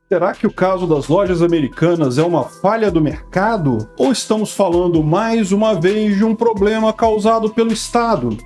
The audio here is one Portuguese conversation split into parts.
Será que o caso das lojas americanas é uma falha do mercado? Ou estamos falando mais uma vez de um problema causado pelo Estado?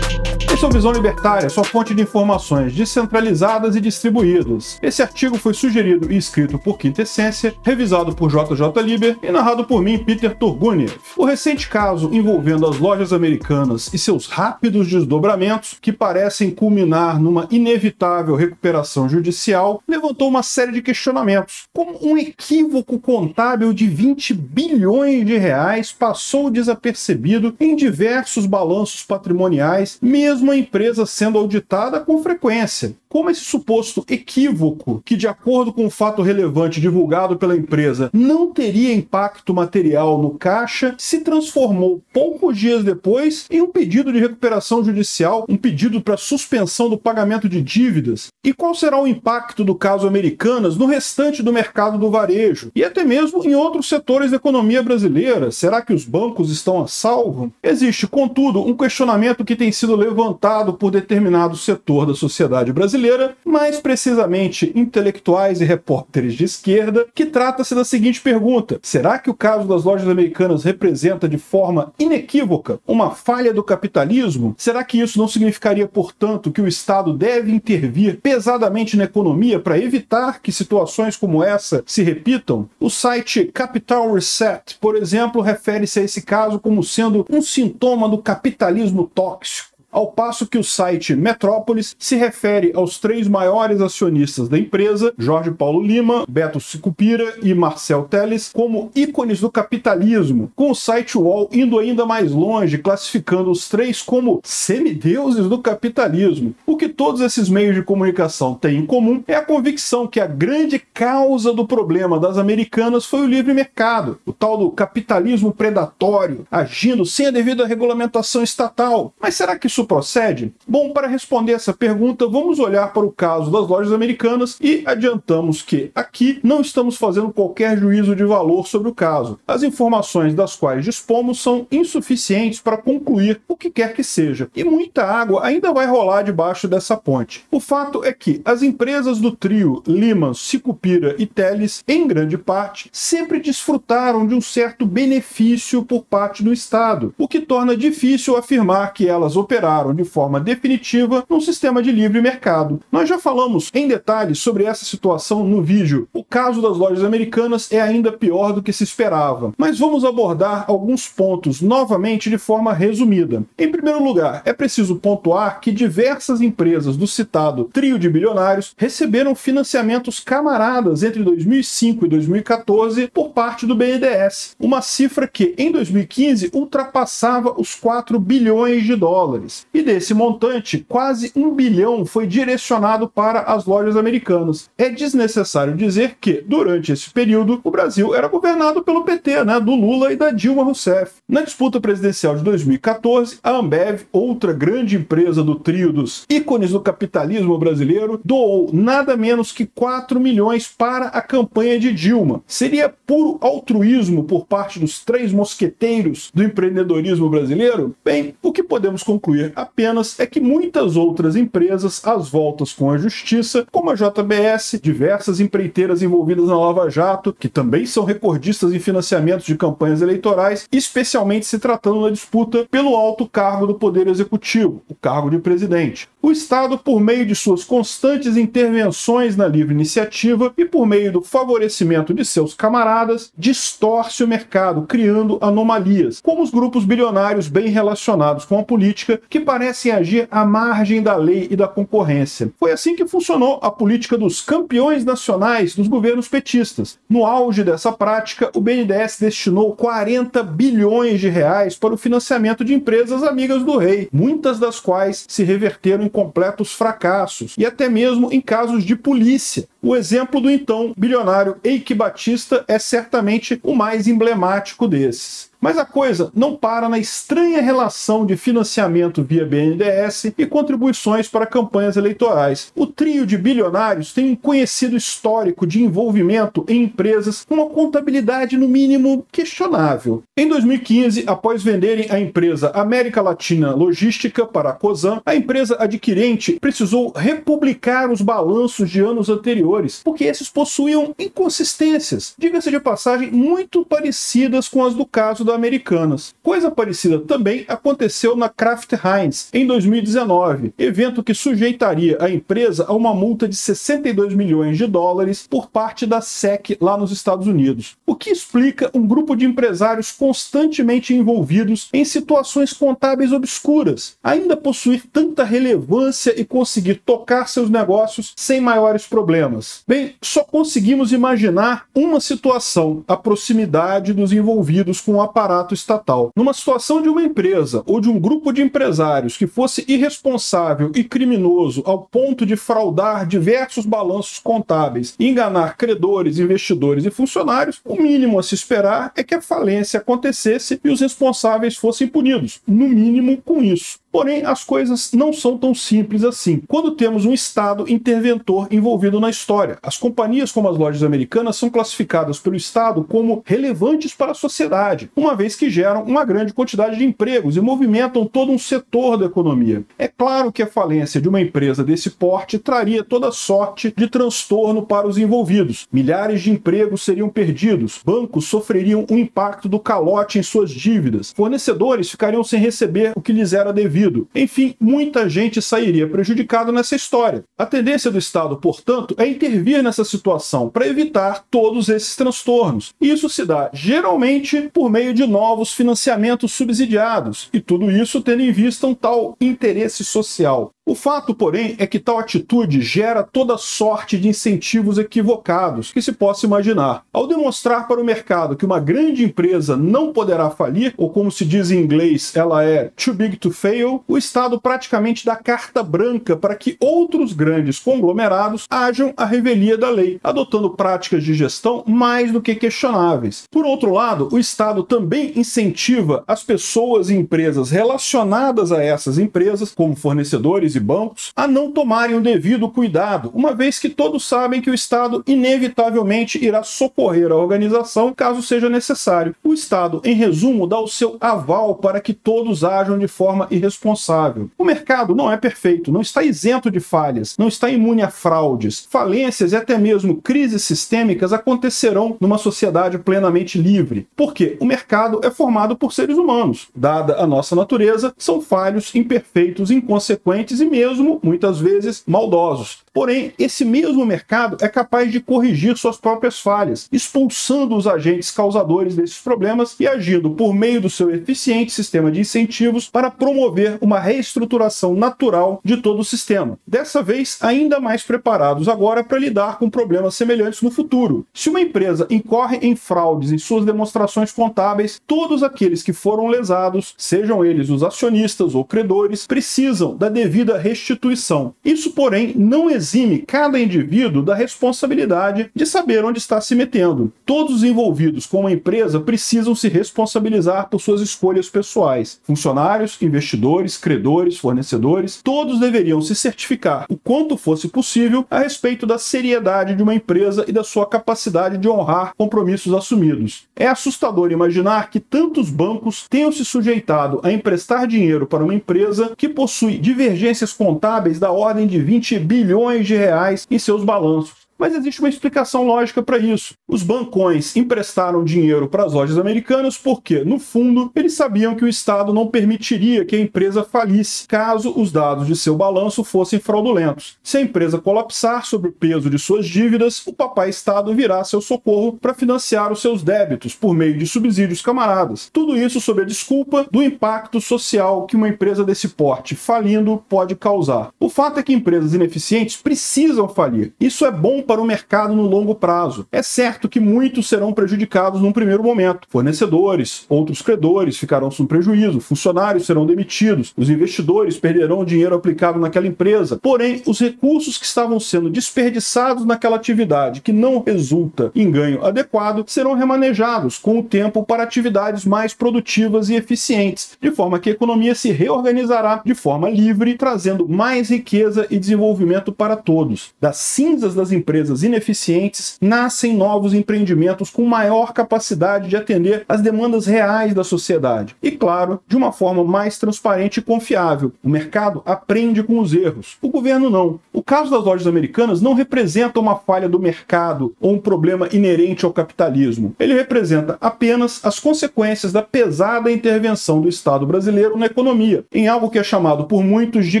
Esse é o Visão Libertária, sua fonte de informações descentralizadas e distribuídas. Esse artigo foi sugerido e escrito por Quinta Essência, revisado por JJ Liber e narrado por mim, Peter Turguniev. O recente caso envolvendo as lojas americanas e seus rápidos desdobramentos, que parecem culminar numa inevitável recuperação judicial, levantou uma série de questionamentos. Como um equívoco contábil de 20 bilhões de reais passou desapercebido em diversos balanços patrimoniais, mesmo a empresa sendo auditada com frequência? Como esse suposto equívoco, que de acordo com o fato relevante divulgado pela empresa não teria impacto material no caixa, se transformou poucos dias depois em um pedido de recuperação judicial, um pedido para suspensão do pagamento de dívidas? E qual será o impacto do caso Americanas no restante do mercado do varejo? E até mesmo em outros setores da economia brasileira? Será que os bancos estão a salvo? Existe, contudo, um questionamento que tem sido levantado por determinado setor da sociedade brasileira, mais precisamente intelectuais e repórteres de esquerda, que trata-se da seguinte pergunta: será que o caso das lojas americanas representa de forma inequívoca uma falha do capitalismo? Será que isso não significaria, portanto, que o Estado deve intervir pesadamente na economia para evitar que situações como essa se repitam? O site Capital Reset, por exemplo, refere-se a esse caso como sendo um sintoma do capitalismo tóxico, ao passo que o site Metrópolis se refere aos três maiores acionistas da empresa, Jorge Paulo Lima, Beto Sicupira e Marcel Telles, como ícones do capitalismo, com o site UOL indo ainda mais longe, classificando os três como semideuses do capitalismo. O que todos esses meios de comunicação têm em comum é a convicção que a grande causa do problema das americanas foi o livre mercado, o tal do capitalismo predatório, agindo sem a devida regulamentação estatal. Mas será que isso procede? Bom, para responder essa pergunta, vamos olhar para o caso das lojas americanas e adiantamos que aqui não estamos fazendo qualquer juízo de valor sobre o caso. As informações das quais dispomos são insuficientes para concluir o que quer que seja, e muita água ainda vai rolar debaixo dessa ponte. O fato é que as empresas do trio Lima, Sicupira e Telles, em grande parte, sempre desfrutaram de um certo benefício por parte do Estado, o que torna difícil afirmar que elas operaram de forma definitiva num sistema de livre mercado. Nós já falamos em detalhes sobre essa situação no vídeo. O caso das lojas americanas é ainda pior do que se esperava, mas vamos abordar alguns pontos novamente de forma resumida. Em primeiro lugar, é preciso pontuar que diversas empresas do citado trio de bilionários receberam financiamentos camaradas entre 2005 e 2014 por parte do BNDES, uma cifra que em 2015 ultrapassava os 4 bilhões de dólares. E desse montante, quase 1 bilhão foi direcionado para as lojas americanas. É desnecessário dizer que, durante esse período, o Brasil era governado pelo PT, do Lula e da Dilma Rousseff. Na disputa presidencial de 2014, a Ambev, outra grande empresa do trio dos ícones do capitalismo brasileiro, doou nada menos que 4 milhões para a campanha de Dilma. Seria puro altruísmo por parte dos três mosqueteiros do empreendedorismo brasileiro? Bem, o que podemos concluir apenas é que muitas outras empresas, às voltas com a justiça, como a JBS, diversas empreiteiras envolvidas na Lava Jato, que também são recordistas em financiamentos de campanhas eleitorais, especialmente se tratando da disputa pelo alto cargo do Poder Executivo, o cargo de presidente. O Estado, por meio de suas constantes intervenções na livre iniciativa e por meio do favorecimento de seus camaradas, distorce o mercado, criando anomalias, como os grupos bilionários bem relacionados com a política, que parecem agir à margem da lei e da concorrência. Foi assim que funcionou a política dos campeões nacionais dos governos petistas. No auge dessa prática, o BNDES destinou 40 bilhões de reais para o financiamento de empresas amigas do rei, muitas das quais se reverteram em completos fracassos, e até mesmo em casos de polícia. O exemplo do então bilionário Eike Batista é certamente o mais emblemático desses. Mas a coisa não para na estranha relação de financiamento via BNDES e contribuições para campanhas eleitorais. O trio de bilionários tem um conhecido histórico de envolvimento em empresas com uma contabilidade no mínimo questionável. Em 2015, após venderem a empresa América Latina Logística para a Cosan, a empresa adquirente precisou republicar os balanços de anos anteriores, porque esses possuíam inconsistências, diga-se de passagem, muito parecidas com as do caso da Americanas. Coisa parecida também aconteceu na Kraft Heinz em 2019, evento que sujeitaria a empresa a uma multa de 62 milhões de dólares por parte da SEC lá nos Estados Unidos, o que explica um grupo de empresários constantemente envolvidos em situações contábeis obscuras, ainda possuir tanta relevância e conseguir tocar seus negócios sem maiores problemas. Bem, só conseguimos imaginar uma situação: a proximidade dos envolvidos com o aparato estatal. Numa situação de uma empresa ou de um grupo de empresários que fosse irresponsável e criminoso ao ponto de fraudar diversos balanços contábeis e enganar credores, investidores e funcionários, o mínimo a se esperar é que a falência acontecesse e os responsáveis fossem punidos, no mínimo com isso. Porém, as coisas não são tão simples assim. Quando temos um Estado interventor envolvido na história, as companhias como as lojas americanas são classificadas pelo Estado como relevantes para a sociedade, uma vez que geram uma grande quantidade de empregos e movimentam todo um setor da economia. É claro que a falência de uma empresa desse porte traria toda sorte de transtorno para os envolvidos. Milhares de empregos seriam perdidos, bancos sofreriam um impacto do calote em suas dívidas, fornecedores ficariam sem receber o que lhes era devido. Enfim, muita gente sairia prejudicada nessa história. A tendência do Estado, portanto, é intervir nessa situação para evitar todos esses transtornos. E isso se dá, geralmente, por meio de novos financiamentos subsidiados, e tudo isso tendo em vista um tal interesse social. O fato, porém, é que tal atitude gera toda sorte de incentivos equivocados que se possa imaginar. Ao demonstrar para o mercado que uma grande empresa não poderá falir, ou como se diz em inglês, ela é too big to fail, o Estado praticamente dá carta branca para que outros grandes conglomerados hajam a revelia da lei, adotando práticas de gestão mais do que questionáveis. Por outro lado, o Estado também incentiva as pessoas e empresas relacionadas a essas empresas, como fornecedores e bancos, a não tomarem o devido cuidado, uma vez que todos sabem que o Estado inevitavelmente irá socorrer a organização caso seja necessário. O Estado, em resumo, dá o seu aval para que todos ajam de forma irresponsável. O mercado não é perfeito, não está isento de falhas, não está imune a fraudes. Falências e até mesmo crises sistêmicas acontecerão numa sociedade plenamente livre. Porque o mercado é formado por seres humanos. Dada a nossa natureza, são falhos, imperfeitos, inconsequentes e mesmo, muitas vezes, maldosos. Porém, esse mesmo mercado é capaz de corrigir suas próprias falhas, expulsando os agentes causadores desses problemas e agindo por meio do seu eficiente sistema de incentivos para promover uma reestruturação natural de todo o sistema. Dessa vez, ainda mais preparados agora para lidar com problemas semelhantes no futuro. Se uma empresa incorre em fraudes em suas demonstrações contábeis, todos aqueles que foram lesados, sejam eles os acionistas ou credores, precisam da devida restituição. Isso, porém, não exime cada indivíduo da responsabilidade de saber onde está se metendo. Todos os envolvidos com a empresa precisam se responsabilizar por suas escolhas pessoais. Funcionários, investidores, credores, fornecedores, todos deveriam se certificar o quanto fosse possível a respeito da seriedade de uma empresa e da sua capacidade de honrar compromissos assumidos. É assustador imaginar que tantos bancos tenham se sujeitado a emprestar dinheiro para uma empresa que possui divergências contábeis da ordem de 20 bilhões de reais em seus balanços. Mas existe uma explicação lógica para isso. Os bancões emprestaram dinheiro para as lojas americanas porque, no fundo, eles sabiam que o Estado não permitiria que a empresa falisse caso os dados de seu balanço fossem fraudulentos. Se a empresa colapsar sob o peso de suas dívidas, o papai Estado virá a seu socorro para financiar os seus débitos por meio de subsídios camaradas. Tudo isso sob a desculpa do impacto social que uma empresa desse porte falindo pode causar. O fato é que empresas ineficientes precisam falir. Isso é bom para o mercado no longo prazo. É certo que muitos serão prejudicados num primeiro momento. Fornecedores, outros credores ficarão sob prejuízo, funcionários serão demitidos, os investidores perderão o dinheiro aplicado naquela empresa. Porém, os recursos que estavam sendo desperdiçados naquela atividade, que não resulta em ganho adequado, serão remanejados com o tempo para atividades mais produtivas e eficientes, de forma que a economia se reorganizará de forma livre, trazendo mais riqueza e desenvolvimento para todos. Das cinzas das empresas ineficientes nascem novos empreendimentos com maior capacidade de atender às demandas reais da sociedade. E, claro, de uma forma mais transparente e confiável. O mercado aprende com os erros. O governo não. O caso das lojas americanas não representa uma falha do mercado ou um problema inerente ao capitalismo. Ele representa apenas as consequências da pesada intervenção do Estado brasileiro na economia, em algo que é chamado por muitos de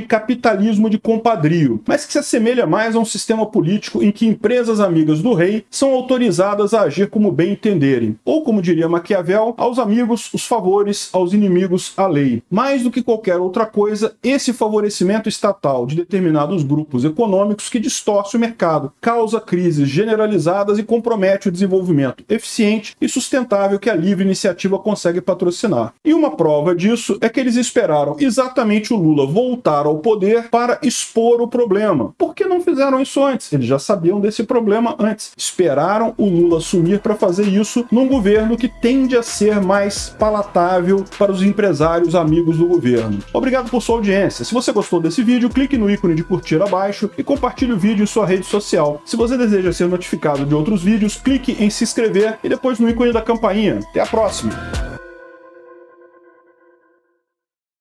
capitalismo de compadrio, mas que se assemelha mais a um sistema político em que empresas amigas do rei são autorizadas a agir como bem entenderem, ou como diria Maquiavel, aos amigos os favores, aos inimigos a lei. Mais do que qualquer outra coisa, esse favorecimento estatal de determinados grupos econômicos que distorce o mercado, causa crises generalizadas e compromete o desenvolvimento eficiente e sustentável que a livre iniciativa consegue patrocinar. E uma prova disso é que eles esperaram exatamente o Lula voltar ao poder para expor o problema. Por que não fizeram isso antes? Eles já sabiam desse problema antes. Esperaram o Lula assumir para fazer isso num governo que tende a ser mais palatável para os empresários amigos do governo. Obrigado por sua audiência. Se você gostou desse vídeo, clique no ícone de curtir abaixo e compartilhe o vídeo em sua rede social. Se você deseja ser notificado de outros vídeos, clique em se inscrever e depois no ícone da campainha. Até a próxima!